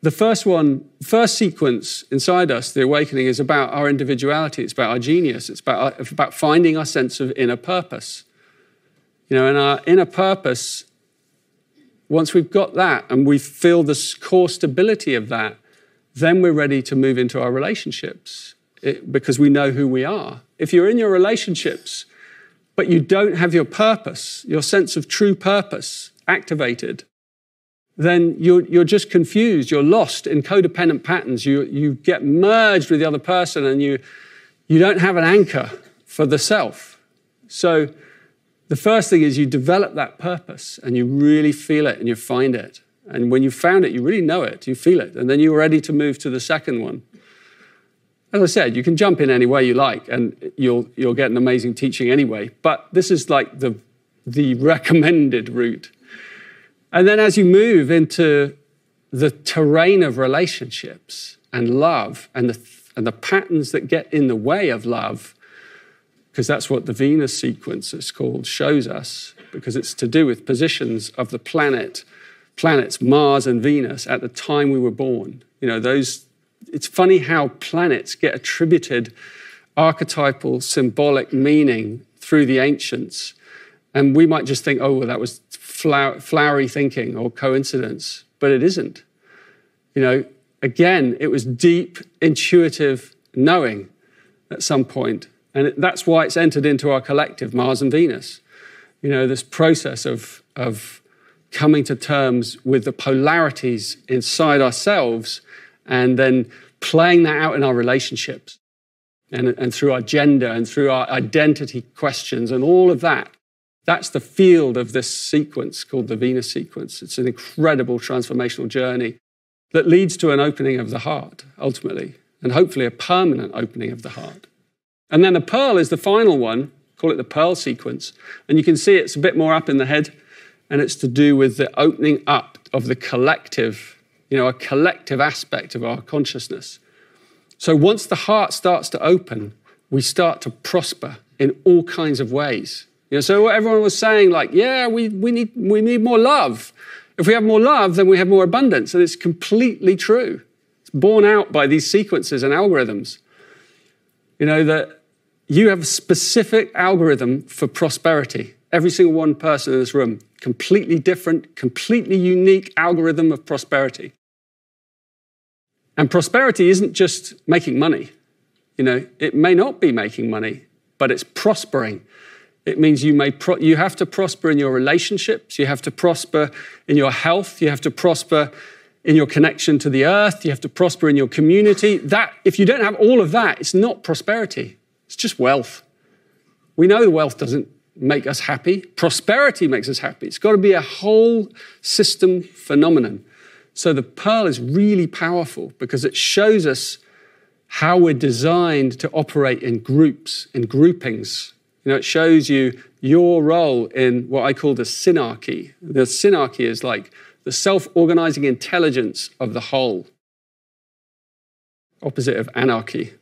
the first sequence inside us, the awakening, is about our individuality. It's about our genius. It's about finding our sense of inner purpose. You know, and our inner purpose, once we've got that and we feel the core stability of that, then we're ready to move into our relationships because we know who we are. If you're in your relationships, but you don't have your purpose, your sense of true purpose activated, then you're just confused. You're lost in codependent patterns. You get merged with the other person and you don't have an anchor for the self. So the first thing is you develop that purpose and you really feel it and you find it. And when you found it, you really know it, you feel it. And then you're ready to move to the second one. As I said, you can jump in any way you like and you'll get an amazing teaching anyway. But this is like the recommended route. And then as you move into the terrain of relationships and love and the patterns that get in the way of love, because that's what the Venus sequence is called, shows us, because it's to do with positions of the planets Mars and Venus at the time we were born. You know, it's funny how planets get attributed archetypal, symbolic meaning through the ancients. And we might just think, oh, well, that was flowery thinking or coincidence, but it isn't. You know, again, it was deep, intuitive knowing at some point. And that's why it's entered into our collective, Mars and Venus. You know, this process of coming to terms with the polarities inside ourselves and then playing that out in our relationships and through our gender and through our identity questions and all of that. That's the field of this sequence called the Venus sequence. It's an incredible transformational journey that leads to an opening of the heart, ultimately, and hopefully a permanent opening of the heart. And then the pearl is the final one, call it the pearl sequence. And you can see it's a bit more up in the head, and it's to do with the opening up of the collective, you know, a collective aspect of our consciousness. So once the heart starts to open, we start to prosper in all kinds of ways. You know, so everyone was saying, like, yeah, we need more love. If we have more love, then we have more abundance. And it's completely true. It's borne out by these sequences and algorithms. You know, that you have a specific algorithm for prosperity. Every single one person in this room, completely different, completely unique algorithm of prosperity. And prosperity isn't just making money. You know, it may not be making money, but it's prospering. It means you have to prosper in your relationships, you have to prosper in your health, you have to prosper in your connection to the earth, you have to prosper in your community. That, if you don't have all of that, it's not prosperity, it's just wealth. We know the wealth doesn't make us happy. Prosperity makes us happy. It's got to be a whole system phenomenon. So the pearl is really powerful because it shows us how we're designed to operate in groups, in groupings. You know, it shows you your role in what I call the synarchy. The synarchy is like the self-organizing intelligence of the whole. Opposite of anarchy.